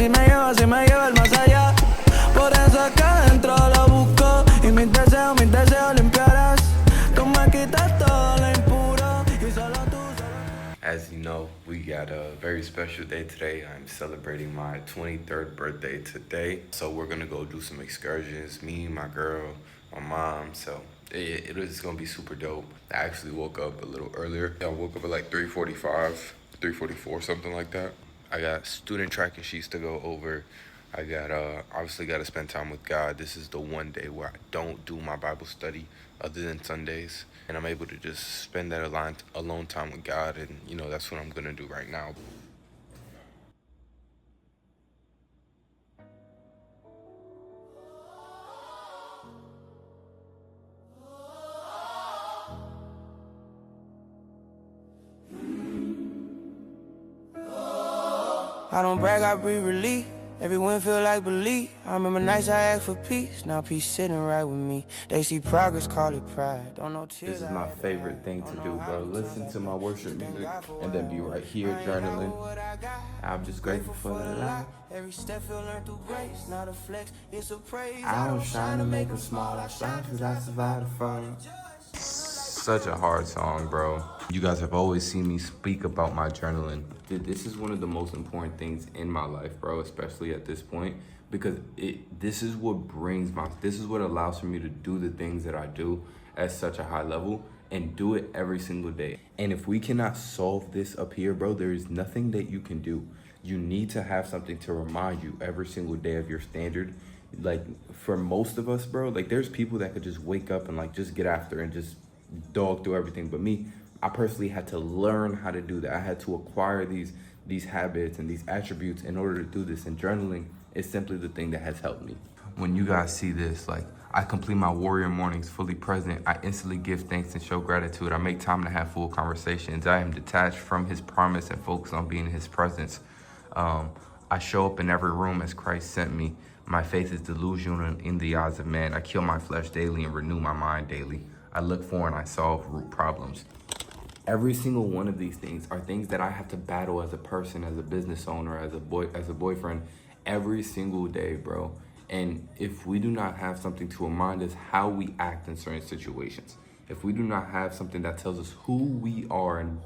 si me lleva el más allá. Por eso es que adentro lo busco. Y mis deseos limpiarás. Tú me quitas todo lo impuro. Y solo tú. As you know, we got a very special day today. I'm celebrating my 23rd birthday today. So we're gonna go do some excursions, me, my girl, my mom. So it is gonna be super dope. I actually woke up a little earlier. I woke up at like 3:45, 3:44, something like that. I got student tracking sheets to go over. I got obviously got to spend time with God. This is the one day where I don't do my Bible study other than Sundays, and I'm able to just spend that alone time with God, and you know that's what I'm gonna do right now. I don't brag, I breathe relief. Everyone feel like belief. I remember nights I asked for peace. Now peace sitting right with me. They see progress, call it pride. Don't know tears. This is my favorite thing to do, bro. Listen to my worship music and then be right here journaling. I'm just grateful for that life. Every step feel learned through grace. Not a flex, it's a praise. I don't shine to make them small. I shine because I survived the fire. Such a hard song, bro. You guys have always seen me speak about my journaling. This is one of the most important things in my life, bro, especially at this point, because this is what allows for me to do the things that I do at such a high level and do it every single day. And if we cannot solve this up here, bro, there is nothing that you can do. You need to have something to remind you every single day of your standard. Like for most of us, bro, like there's people that could just wake up and like just get after and just dog through everything. But me, I personally had to learn how to do that. I had to acquire these habits and these attributes in order to do this. And journaling is simply the thing that has helped me. When you guys see this, like I complete my warrior mornings fully present. I instantly give thanks and show gratitude. I make time to have full conversations. I am detached from his promise and focus on being in his presence. I show up in every room as Christ sent me. My faith is delusional in the eyes of man. I kill my flesh daily and renew my mind daily. I look for and I solve root problems. Every single one of these things are things that I have to battle as a person, as a business owner, as a boyfriend, every single day, bro. And if we do not have something to remind us how we act in certain situations, if we do not have something that tells us who we are and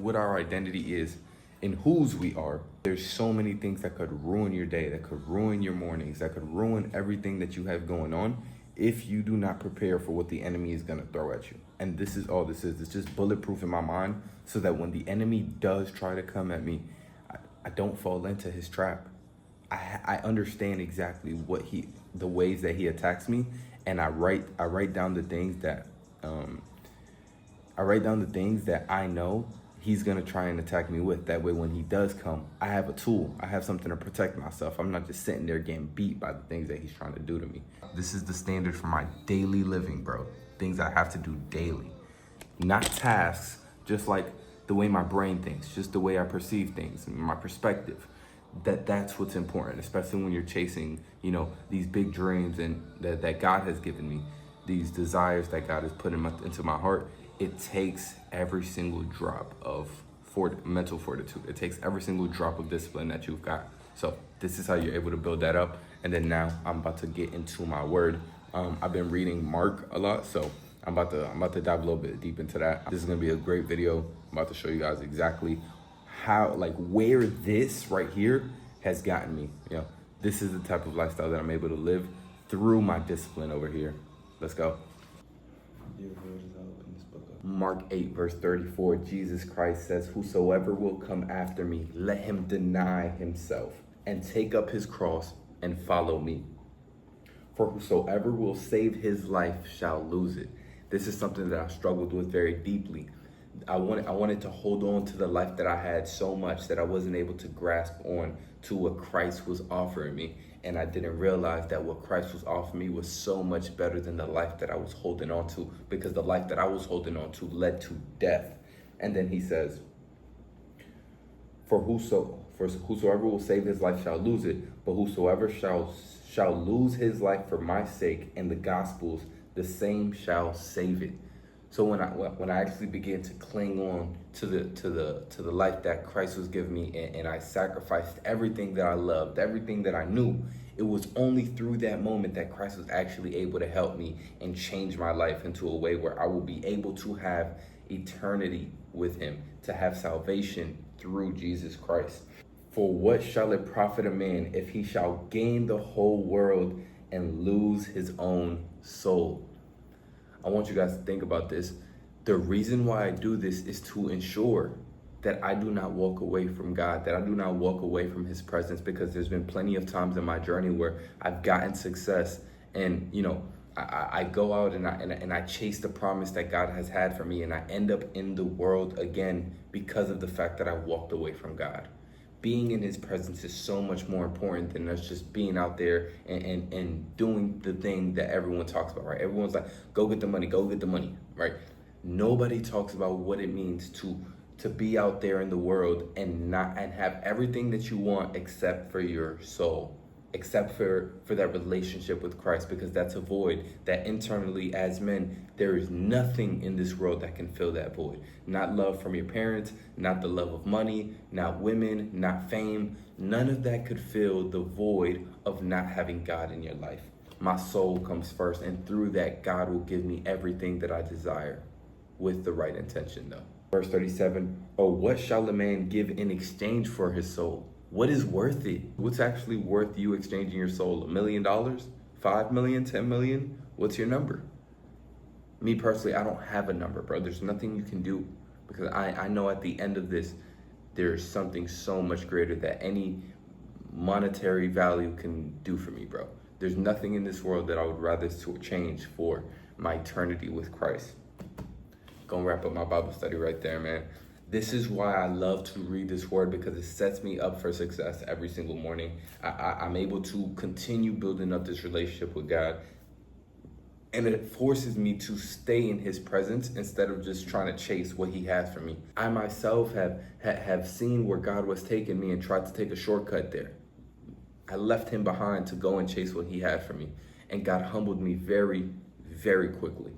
what our identity is and whose we are, there's so many things that could ruin your day, that could ruin your mornings, that could ruin everything that you have going on if you do not prepare for what the enemy is going to throw at you. And this is all this is. It's just bulletproof in my mind so that when the enemy does try to come at me, I don't fall into his trap. I understand exactly the ways that he attacks me, and I write down the things that I know he's gonna try and attack me with. That way, when he does come, I have a tool. I have something to protect myself. I'm not just sitting there getting beat by the things that he's trying to do to me. This is the standard for my daily living, bro. Things I have to do daily. Not tasks, just like the way my brain thinks, just the way I perceive things and my perspective. That's what's important, especially when you're chasing, these big dreams and that God has given me, these desires that God has put into my heart. It takes every single drop of mental fortitude. It takes every single drop of discipline that you've got. So this is how you're able to build that up. And then now I'm about to get into my word. I've been reading Mark a lot, so I'm about to dive a little bit deep into that. This is gonna be a great video. I'm about to show you guys exactly where this right here has gotten me. This is the type of lifestyle that I'm able to live through my discipline over here. Let's go. Mark 8, verse 34, Jesus Christ says, "Whosoever will come after me, let him deny himself and take up his cross and follow me. For whosoever will save his life shall lose it." This is something that I struggled with very deeply. I wanted to hold on to the life that I had so much that I wasn't able to grasp on to what Christ was offering me. And I didn't realize that what Christ was offering me was so much better than the life that I was holding on to, because the life that I was holding on to led to death. And then he says, For whosoever will save his life shall lose it, but whosoever shall lose his life for my sake and the gospel's, the same shall save it. So when I actually began to cling on to the life that Christ was giving me, and I sacrificed everything that I loved, everything that I knew, it was only through that moment that Christ was actually able to help me and change my life into a way where I will be able to have eternity with him, to have salvation through Jesus Christ. For what shall it profit a man if he shall gain the whole world and lose his own soul? I want you guys to think about this. The reason why I do this is to ensure that I do not walk away from God, that I do not walk away from his presence, because there's been plenty of times in my journey where I've gotten success and, I go out and I chase the promise that God has had for me, and I end up in the world again because of the fact that I walked away from God. Being in his presence is so much more important than us just being out there and doing the thing that everyone talks about, right? Everyone's like, go get the money, right? Nobody talks about what it means to be out there in the world and have everything that you want except for your soul, except for that relationship with Christ, because that's a void that internally as men, there is nothing in this world that can fill that void. Not love from your parents, not the love of money, not women, not fame. None of that could fill the void of not having God in your life. My soul comes first, and through that, God will give me everything that I desire with the right intention though. Verse 37, or what shall a man give in exchange for his soul? What is worth it? What's actually worth you exchanging your soul? $1 million? 5 million? 10 million? What's your number? Me personally, I don't have a number, bro. There's nothing you can do, because I know at the end of this, there's something so much greater that any monetary value can do for me, bro. There's nothing in this world that I would rather change for my eternity with Christ. Gonna wrap up my Bible study right there, man. This is why I love to read this word, because it sets me up for success every single morning. I'm able to continue building up this relationship with God, and it forces me to stay in his presence instead of just trying to chase what he has for me. I myself have seen where God was taking me and tried to take a shortcut there. I left him behind to go and chase what he had for me, and God humbled me very, very quickly.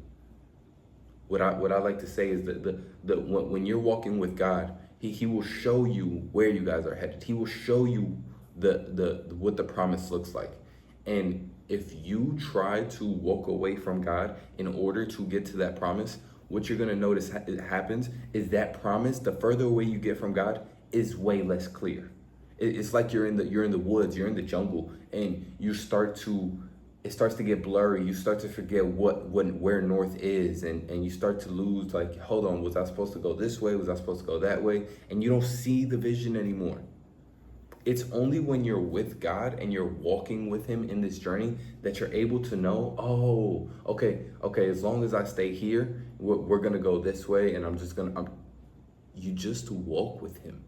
What I like to say is that when you're walking with God, he will show you where you guys are headed. He will show you what the promise looks like. And if you try to walk away from God in order to get to that promise, what you're gonna notice happens is that promise, the further away you get from God, is way less clear. It's like you're in the woods, you're in the jungle, and it starts to get blurry. You start to forget where north is, and you start to lose, like, hold on, was I supposed to go this way? Was I supposed to go that way? And you don't see the vision anymore. It's only when you're with God and you're walking with him in this journey that you're able to know, oh, okay, as long as I stay here, we're gonna go this way, and you just walk with him.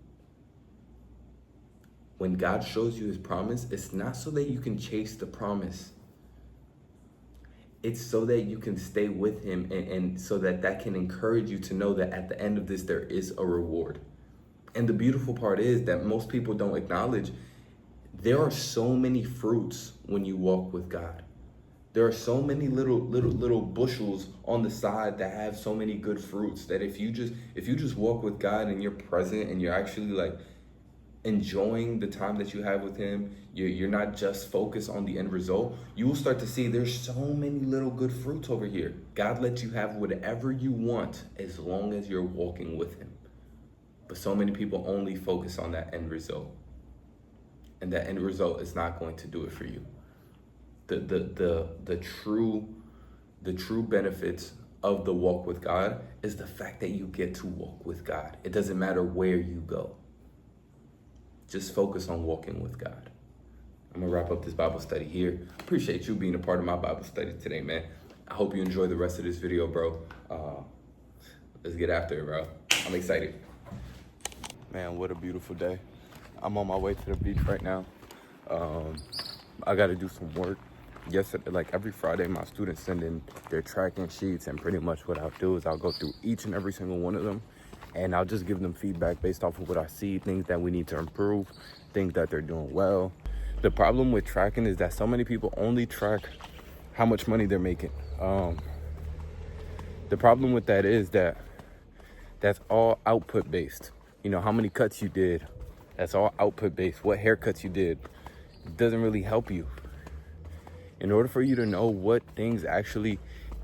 When God shows you his promise, it's not so that you can chase the promise. It's so that you can stay with him, and so that can encourage you to know that at the end of this, there is a reward. And the beautiful part is that most people don't acknowledge there are so many fruits when you walk with God. There are so many little bushels on the side that have so many good fruits, that if you just walk with God and you're present and you're actually like enjoying the time that you have with him, you're not just focused on the end result, you will start to see there's so many little good fruits over here. God lets you have whatever you want as long as you're walking with him. But so many people only focus on that end result, and that end result is not going to do it for you. The true benefits of the walk with God is the fact that you get to walk with God. It doesn't matter where you go. Just focus on walking with God. I'm gonna wrap up this Bible study here. Appreciate you being a part of my Bible study today, man. I hope you enjoy the rest of this video, bro. Let's get after it, bro. I'm excited. Man, what a beautiful day. I'm on my way to the beach right now. I gotta do some work. Yesterday, like every Friday, my students send in their tracking sheets, and pretty much what I'll do is I'll go through each and every single one of them, and I'll just give them feedback based off of what I see, things that we need to improve, things that they're doing well. The problem with tracking is that so many people only track how much money they're making. The problem with that is that that's all output based. You know, how many cuts you did, that's all output based. What haircuts you did, it doesn't really help you. In order for you to know what things actually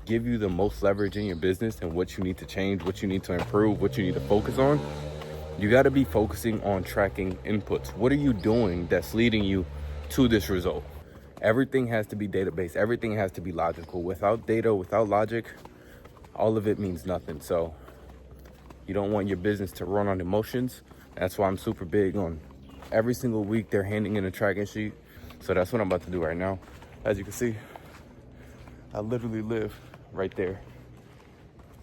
give you the most leverage in your business and what you need to change, what you need to improve, what you need to focus on, you got to be focusing on tracking inputs. What are you doing that's leading you to this result? Everything has to be data-based. Everything has to be logical. Without data, without logic, all of it means nothing. So you don't want your business to run on emotions. That's why I'm super big on every single week they're handing in a tracking sheet. So that's what I'm about to do right now. As you can see, I literally live right there.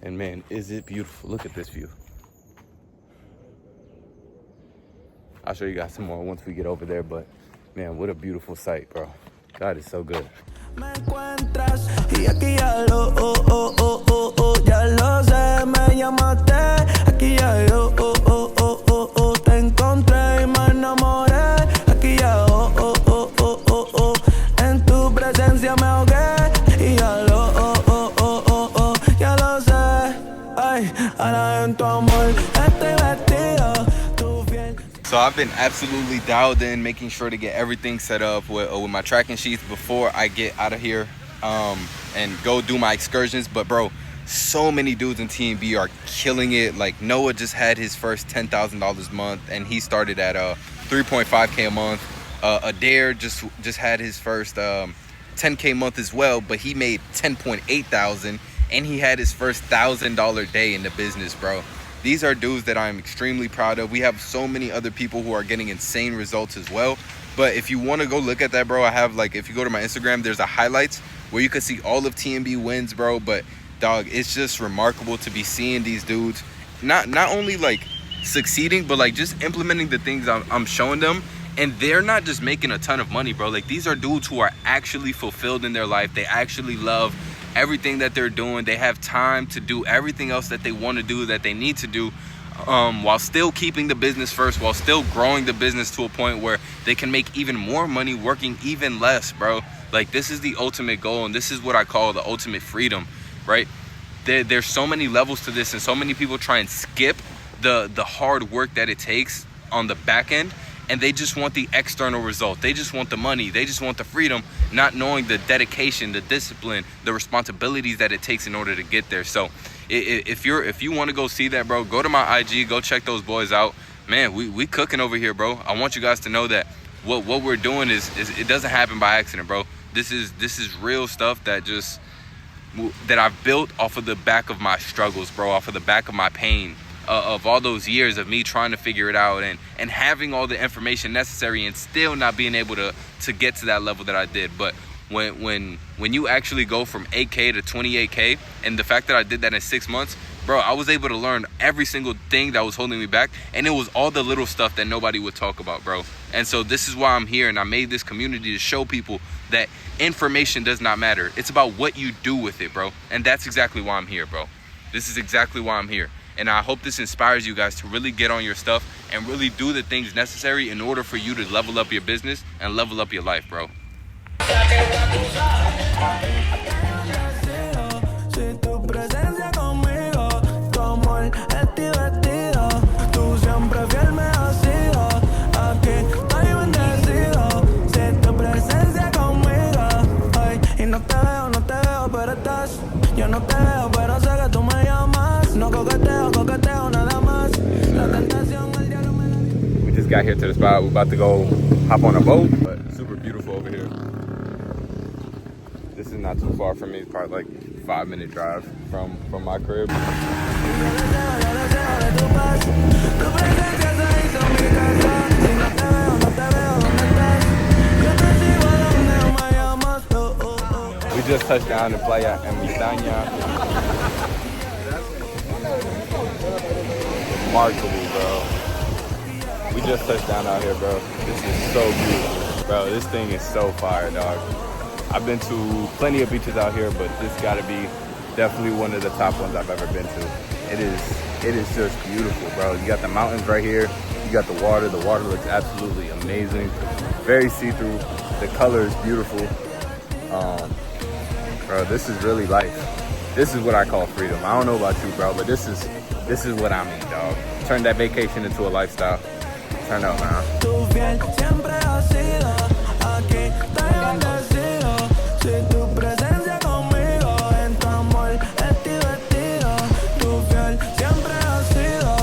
And man, is it beautiful. Look at this view. I'll show you guys some more once we get over there, but man, what a beautiful sight, bro. God is so good. Me encuentras y aquí ya lo sé, me llamaste, aquí ya te encontré y me enamoré, aquí ya en tu presencia me ahogué y ya lo sé, ay, ahora en tu amor estoy vestido, tu fiel. So I've been absolutely dialed in, making sure to get everything set up with my tracking sheets before I get out of here and go do my excursions. But bro, so many dudes in TNB are killing it. Like Noah just had his first $10,000 a month and he started at 3.5K a month. Adair just had his first 10K month as well, but he made 10.8 thousand and he had his first $1,000 day in the business, bro. These are dudes that I'm extremely proud of. We have so many other people who are getting insane results as well. But if you want to go look at that, bro, I have like, if you go to my Instagram, there's a highlights where you can see all of TNB wins, bro. But dog, it's just remarkable to be seeing these dudes not only like succeeding, but like just implementing the things I'm showing them. And they're not just making a ton of money, bro. Like these are dudes who are actually fulfilled in their life. They actually love everything that they're doing. They have time to do everything else that they want to do, that they need to do, while still keeping the business first, while still growing the business to a point where they can make even more money working even less, bro. Like this is the ultimate goal, and this is what I call the ultimate freedom, right? There's so many levels to this, and so many people try and skip the hard work that it takes on the back end, and they just want the external result. They just want the money. They just want the freedom, not knowing the dedication, the discipline, the responsibilities that it takes in order to get there. So if you want to go see that, bro, go to my IG, go check those boys out. Man, we cooking over here, bro. I want you guys to know that what we're doing is it doesn't happen by accident, bro. This is real stuff that I've built off of the back of my struggles, bro, off of the back of my pain. Of all those years of me trying to figure it out and having all the information necessary and still not being able to get to that level that I did. But when you actually go from 8K to 28K, and the fact that I did that in 6 months, bro, I was able to learn every single thing that was holding me back, and it was all the little stuff that nobody would talk about, bro. And so this is why I'm here, and I made this community to show people that information does not matter. It's about what you do with it, bro. And that's exactly why I'm here, bro. This is exactly why I'm here. And I hope this inspires you guys to really get on your stuff and really do the things necessary in order for you to level up your business and level up your life, bro. Yo no te veo, pero sé que tú me llamas. No coqueteo nada más. La tentación, el diablo me la... We just got here to the spot. We're about to go hop on a boat, but super beautiful over here. This is not too far from me. It's probably like 5-minute drive from my crib. We just touched down in Playa Emitaña. Remarkable, bro. We just touched down out here, bro. This is so beautiful, bro. This thing is so fire, dog. I've been to plenty of beaches out here, but this gotta be definitely one of the top ones I've ever been to. It is just beautiful, bro. You got the mountains right here. You got the water. The water looks absolutely amazing. Very see-through. The color is beautiful. Bro, this is really life. This is what I call freedom. I don't know about you, bro, but this is what I mean, dog. Turn that vacation into a lifestyle. Turn up, man. Tu fiel siempre ha sido, aquí estoy bendecido. Si tu presencia conmigo, en tu amor estoy vestido. Tu fiel siempre ha sido,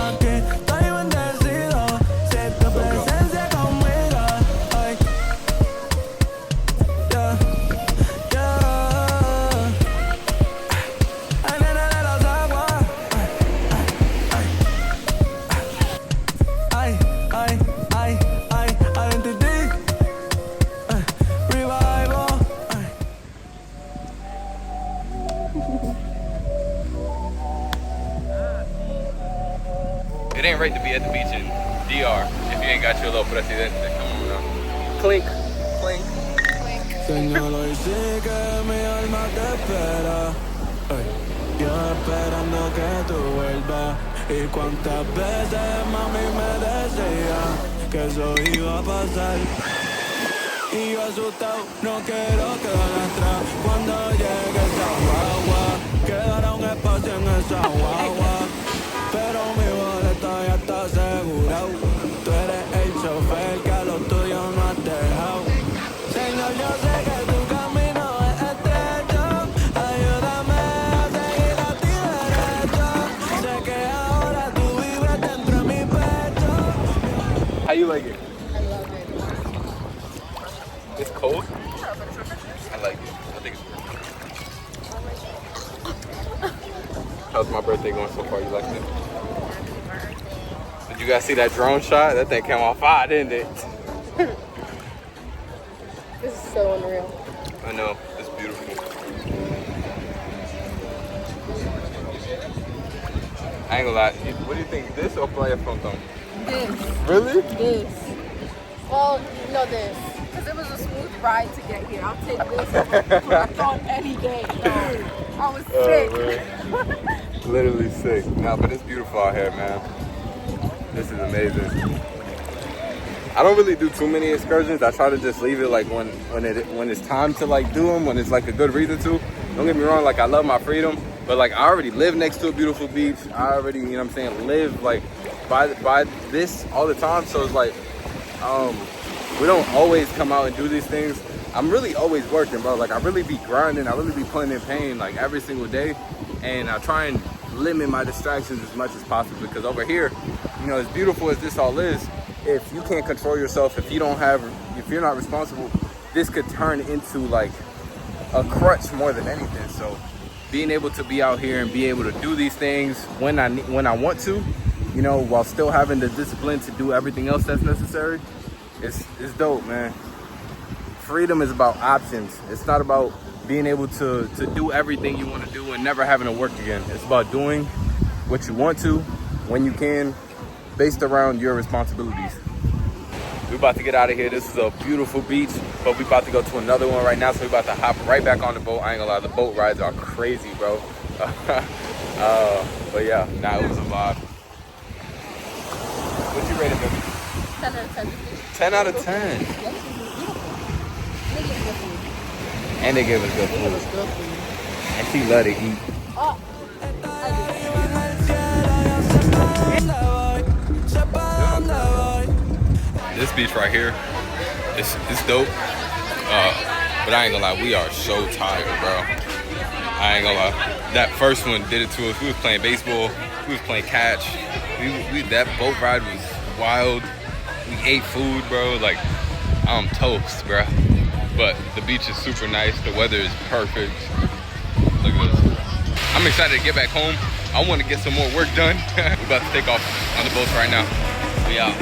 aquí estoy bendecido. Si tu presencia conmigo, ay, yeah, yeah. Ay, nena de las aguas, ay, ay, ay, ay, identity, revival, ay. It ain't right to be at the beach in DR if you ain't got your little presidente. Come on now. Clink, clink. Señalo y sí que mi alma te espera. Ay, yo esperando que tú vuelvas. Y cuántas veces mami me decía que eso iba a pasar. Y yo asustado, no quiero quedar atrás. Cuando llegue esa guagua, quedará un espacio en esa guagua. Pero mi boleto ya está asegurado. Tú eres el chofer que a lo tuyo no has dejado. Señor, yo sé que tu camino es estrecho. Ayúdame a seguir a ti derecho. Sé que ahora tú vives dentro de mi pecho. How you like it? I love it. It's cold? I like it. I think it's How's my birthday going so far? You like it? Did you guys see that drone shot? That thing came off fire, didn't it? This is so unreal. I know. It's beautiful. I ain't gonna lie. What do you think? This or Playa Frontón? This. Really? This. Well, no, this. Because it was a smooth ride to get here. I'll take this on any day. I was sick. Literally sick. No, but it's beautiful out here, man. This is amazing. I don't really do too many excursions. I try to just leave it like when it's time to like do them, when it's like a good reason to. Don't get me wrong, like I love my freedom, but like I already live next to a beautiful beach. I already, you know what I'm saying, live like by this all the time. So it's like we don't always come out and do these things. I'm really always working, bro. Like I really be grinding. I really be putting in pain like every single day, and I try and limit my distractions as much as possible, because over here, you know, as beautiful as this all is, if you can't control yourself, if you're not responsible, this could turn into like a crutch more than anything. So being able to be out here and be able to do these things when I want to, you know, while still having the discipline to do everything else that's necessary, it's dope, man. Freedom is about options. It's not about being able to do everything you want to do and never having to work again. It's about doing what you want to, when you can, based around your responsibilities. We're about to get out of here. This is a beautiful beach, but we're about to go to another one right now, so we're about to hop right back on the boat. I ain't gonna lie, the boat rides are crazy, bro. But yeah, it was a vibe. What'd you rate it, baby? 10 out of 10. 10 out of 10. And they gave us good food. And she loved to eat. Oh, This beach right here, it's dope. But I ain't gonna lie, we are so tired, bro. I ain't gonna lie. That first one did it to us. We was playing baseball, we was playing catch. That boat ride was wild. We ate food, bro. Like, I'm toast, bro. But the beach is super nice. The weather is perfect. Look at this. I'm excited to get back home. I want to get some more work done. We're about to take off on the boats right now. We out.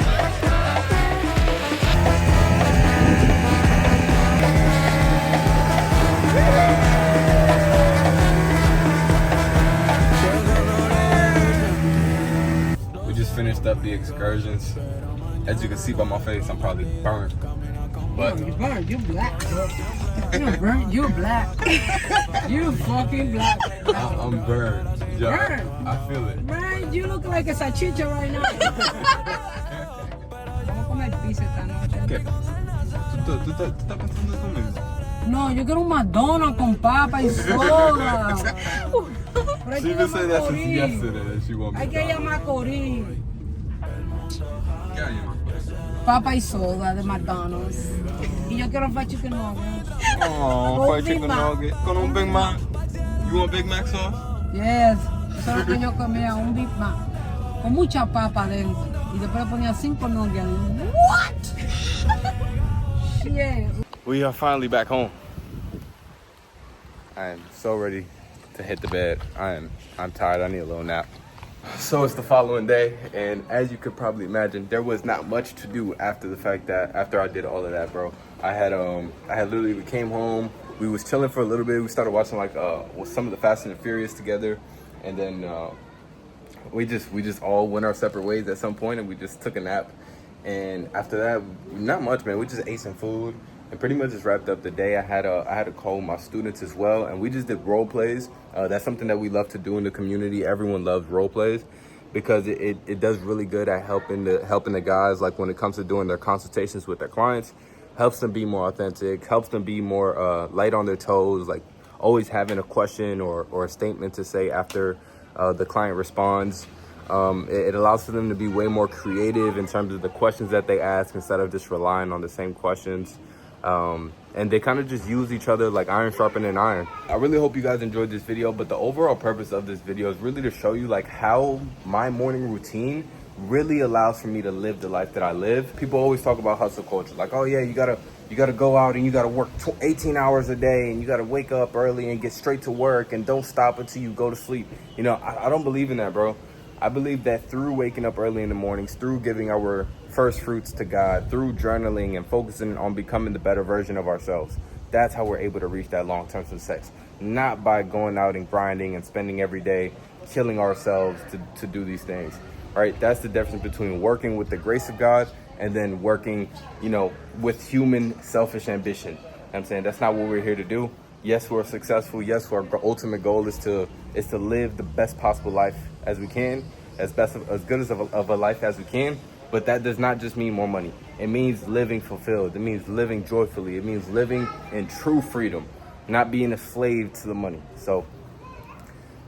We just finished up the excursions. As you can see by my face, I'm probably burned. But you burnt, you black, bro. You burnt, you black. You fucking black. I'm burned. Yeah, Burned? I feel it. Man, you look like a salchicha right now. Vamos a comer pizza esta noche. ¿Qué? ¿Tú estás pensando eso mismo? No, yo quiero un McDonald's con papa y soda. Pero hay que ir a Macorís. that she want Hay que ir a Macorís. Papa y soda de McDonald's. Y yo quiero fried chicken nuggets. Oh, fried chicken nugget. Con un Big Mac. You want Big Mac sauce? Yes. Eso es lo que yo comía, un Big Mac. Con mucha papa dentro. Y después le ponía 5 nuggets. What? Yeah. We are finally back home. I am so ready to hit the bed. I'm tired. I need a little nap. So it's the following day, and as you could probably imagine, there was not much to do after the fact that after I did all of that, bro. I had literally, we came home, we was chilling for a little bit. We started watching like some of the Fast and the Furious together, and then we just all went our separate ways at some point, and we just took a nap. And after that, not much, man. We just ate some food and pretty much just wrapped up the day. I had a call with my students as well, and we just did role plays. That's something that we love to do in the community. Everyone loves role plays because it does really good at helping the guys, like when it comes to doing their consultations with their clients, helps them be more authentic, helps them be more light on their toes, like always having a question or a statement to say after the client responds. It allows for them to be way more creative in terms of the questions that they ask instead of just relying on the same questions. And they kind of just use each other like iron sharpening iron. I really hope you guys enjoyed this video, but the overall purpose of this video is really to show you like how my morning routine really allows for me to live the life that I live. People always talk about hustle culture, like, oh yeah, you gotta go out and you gotta work 18 hours a day and you gotta wake up early and get straight to work and don't stop until you go to sleep. You know, I don't believe in that, bro. I believe that through waking up early in the mornings, through giving our first fruits to God, through journaling and focusing on becoming the better version of ourselves, that's how we're able to reach that long-term success. Not by going out and grinding and spending every day killing ourselves to do these things, right? That's the difference between working with the grace of God and then working, you know, with human selfish ambition. I'm saying that's not what we're here to do. Yes, we're successful. Yes, our ultimate goal is to live the best possible life as we can, as good as of a life as we can. But that does not just mean more money. It means living fulfilled. It means living joyfully. It means living in true freedom, not being a slave to the money. So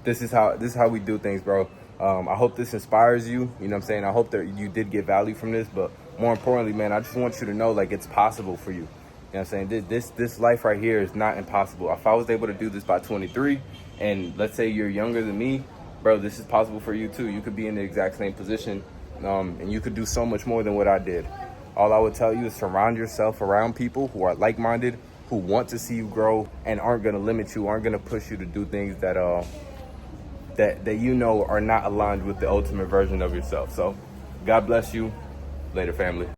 this is how we do things, bro. I hope this inspires you. You know what I'm saying? I hope that you did get value from this. But more importantly, man, I just want you to know like it's possible for you. You know what I'm saying? This life right here is not impossible. If I was able to do this by 23, and let's say you're younger than me, bro, this is possible for you too. You could be in the exact same position, and you could do so much more than what I did. All I would tell you is surround yourself around people who are like-minded, who want to see you grow, and aren't gonna limit you, aren't gonna push you to do things that you know are not aligned with the ultimate version of yourself. So, God bless you. Later, family.